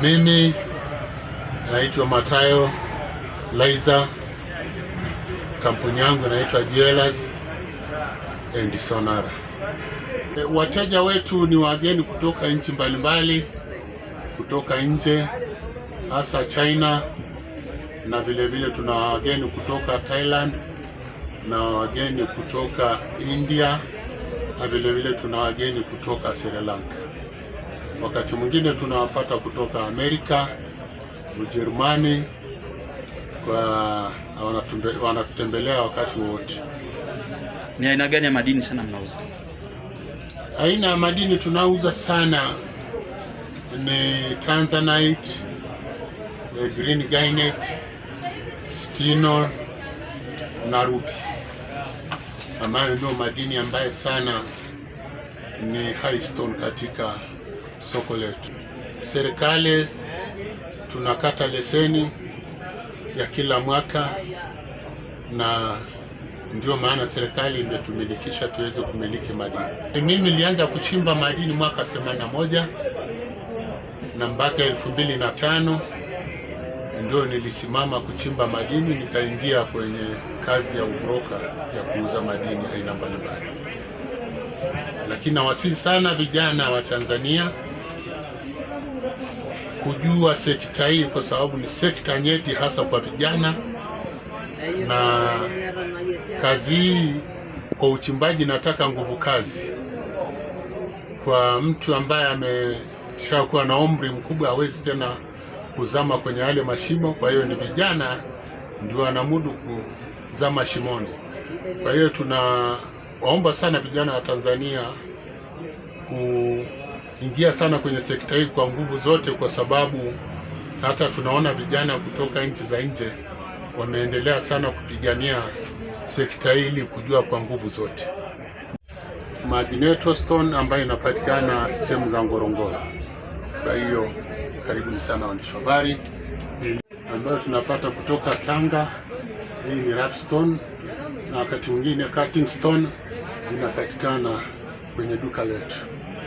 Mimi naitwa Matayo Laizer, kampuni yangu inaitwa Jewelers and Sonara. Wateja wetu ni wageni kutoka nchi mbalimbali, kutoka nje, hasa China, na vile tuna wageni kutoka Thailand na wageni kutoka India, na vile tuna wageni kutoka Sri Lanka. Wakati mwingine tunawapata kutoka Amerika, Ujerumani, wanatutembelea wakati wote. Ni aina gani ya madini sana mnauza? Aina ya madini tunauza sana ni Tanzanite, green garnet, spinel na ruby, ambayo ndio madini ambayo sana ni high stone katika soko letu. Serikali tunakata leseni ya kila mwaka, na ndio maana serikali imetumilikisha tuweze kumiliki madini. Mimi nilianza kuchimba madini mwaka 81 na mpaka 2005 ndio nilisimama kuchimba madini, nikaingia kwenye kazi ya ubroka ya kuuza madini aina mbalimbali. Lakini nawasihi sana vijana wa Tanzania kujua sekta hii, kwa sababu ni sekta nyeti hasa kwa vijana, na kazi hii kwa uchimbaji nataka nguvu kazi. Kwa mtu ambaye ameshakuwa na umri mkubwa hawezi tena kuzama kwenye yale mashimo, kwa hiyo ni vijana ndio wanamudu kuzama shimoni. Kwa hiyo tunawaomba sana vijana wa Tanzania kuingia sana kwenye sekta hii kwa nguvu zote, kwa sababu hata tunaona vijana kutoka nchi za nje wameendelea sana kupigania sekta hii ili kujua kwa nguvu zote. Magneto stone ambayo inapatikana sehemu za Ngorongoro. Kwa hiyo karibuni sana waandishi wa habari. Ambayo tunapata kutoka Tanga, hii ni rough stone, na wakati mwingine cutting stone zinapatikana kwenye duka letu.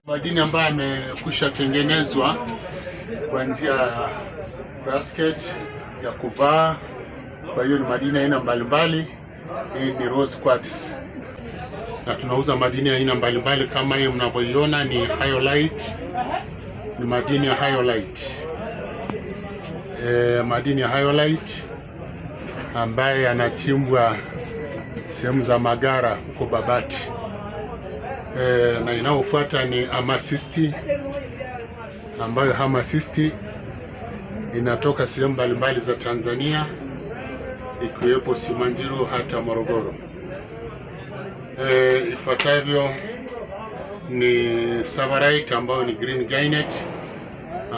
Madini ambayo yamekwisha tengenezwa kwa njia ya basket ya kuvaa. Kwa hiyo ni madini aina mbalimbali. Hii ni rose quartz, na tunauza madini aina mbalimbali kama hii mnavyoiona ni hyolite, ni madini ya hyolite. Madini ya hyolite ambaye yanachimbwa sehemu za Magara huko Babati. Na inayofuata ni amethyst, ambayo amethyst inatoka sehemu mbalimbali za Tanzania ikiwepo Simanjiro hata Morogoro. Ifuatavyo ni Savarite ambayo ni green garnet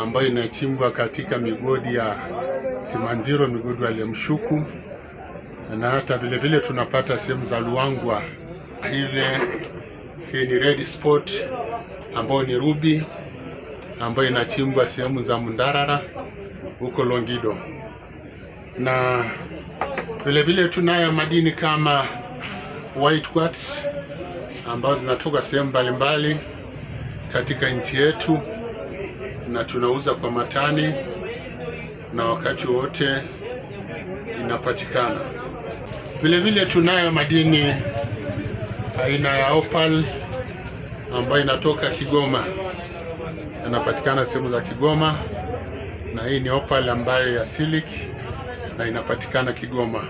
ambayo inachimbwa katika migodi ya Simanjiro, migodi ya Lemshuku, na hata vile tunapata sehemu za Luangwa. Hii ni red spot ambayo ni ruby ambayo inachimbwa sehemu za Mundarara huko Longido. Na vile tunayo madini kama white quartz ambazo zinatoka sehemu mbalimbali katika nchi yetu, na tunauza kwa matani na wakati wote inapatikana. Vile tunayo madini aina ya opal ambayo inatoka Kigoma, inapatikana sehemu za Kigoma, na hii ni opal ambayo ya silic na inapatikana Kigoma.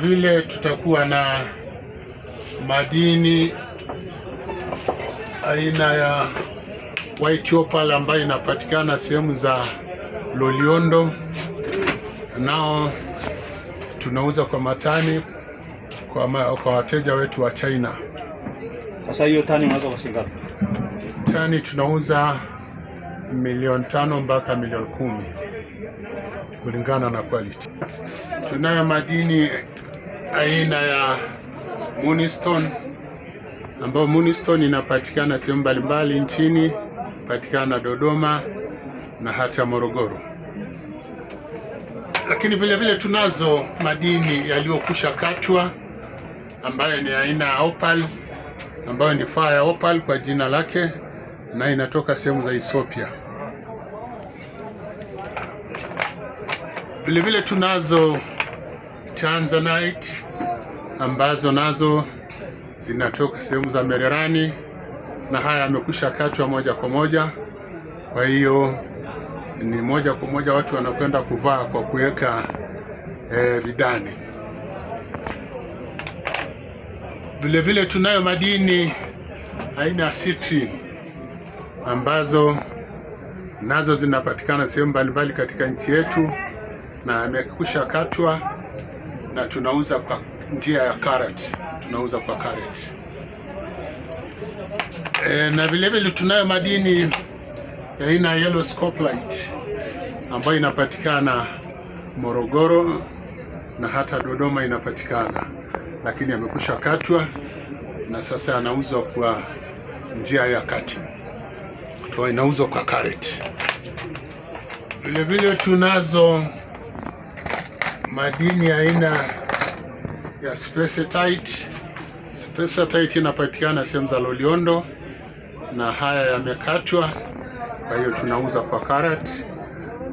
Vile tutakuwa na madini aina ya white opal ambayo inapatikana sehemu za Loliondo, nao tunauza kwa matani kwa wateja wetu wa China. Sasa hiyo tani unaweza kwa shilingi ngapi? Tani tunauza 500,000 mpaka 10,000,000 kulingana na quality. Tunayo madini aina ya moonstone, ambayo moonstone inapatikana sehemu mbalimbali nchini, patikana Dodoma na hata Morogoro. Lakini vile tunazo madini yaliyokusha katwa ambayo ni aina ya opal, ambayo ni fire opal kwa jina lake, na inatoka sehemu za Ethiopia. Vile tunazo Tanzanite ambazo nazo zinatoka sehemu za Mererani, na haya yamekwisha katwa moja kwa moja. Kwa hiyo ni moja kwa moja watu wanakwenda kuvaa kwa kuweka vidani. Vile tunayo madini aina ya citrine ambazo nazo zinapatikana sehemu mbalimbali katika nchi yetu, na yamekwisha katwa na tunauza kwa njia ya carat, tunauza kwa carat. Na vile tunayo madini ya aina ya yellow scopolite ambayo inapatikana Morogoro na hata Dodoma inapatikana, lakini yamekwisha katwa na sasa yanauzwa kwa njia ya cutting, kwa inauzwa kwa carat. Vile tunazo madini ya aina ya spessartite. Spessartite inapatikana sehemu za Loliondo na haya yamekatwa, kwa hiyo tunauza kwa carat,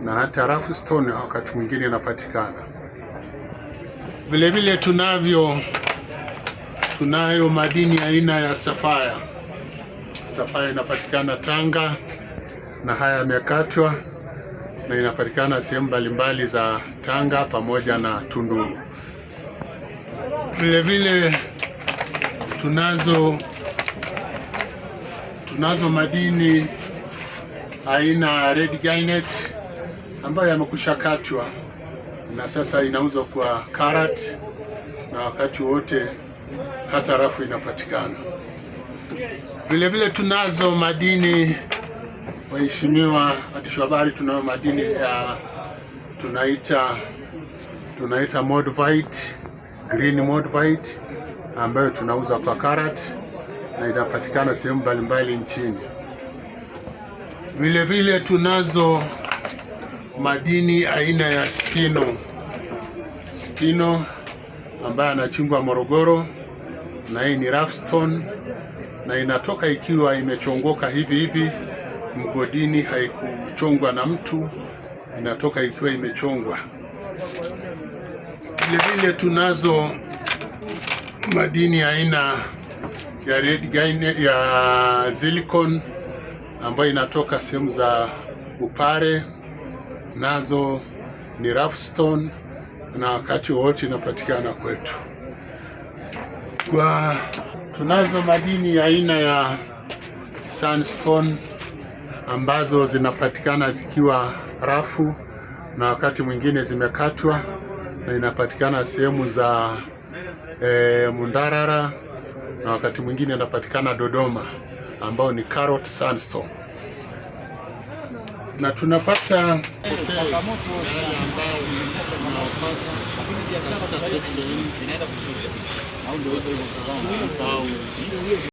na hata rough stone wakati mwingine inapatikana. Vile tunayo madini aina ya sapphire. Sapphire inapatikana Tanga na haya yamekatwa na inapatikana sehemu mbalimbali za Tanga pamoja na Tunduru. Vile tunazo madini aina ya red garnet ambayo yamekwisha katwa na sasa inauzwa kwa carat, na wakati wote hata rafu inapatikana. Vile tunazo madini, waheshimiwa waandishi wa habari, tunayo madini ya tunaita modvite, green modvite ambayo tunauza kwa carat na inapatikana sehemu mbalimbali nchini. Vile tunazo madini aina ya spino ambayo anachimbwa Morogoro, na hii ni rough stone na inatoka ikiwa imechongoka hivi mgodini, haikuchongwa na mtu, inatoka ikiwa imechongwa. Vile tunazo madini aina ya red garnet ya silicon ambayo inatoka sehemu za Upare, nazo ni rough stone na wakati wote inapatikana kwetu. Tunazo madini aina ya sandstone ambazo zinapatikana zikiwa rafu na wakati mwingine zimekatwa, na inapatikana sehemu za Mundarara na wakati mwingine inapatikana Dodoma, ambao ni carrot sandstone. Na tunapata changamoto ambayo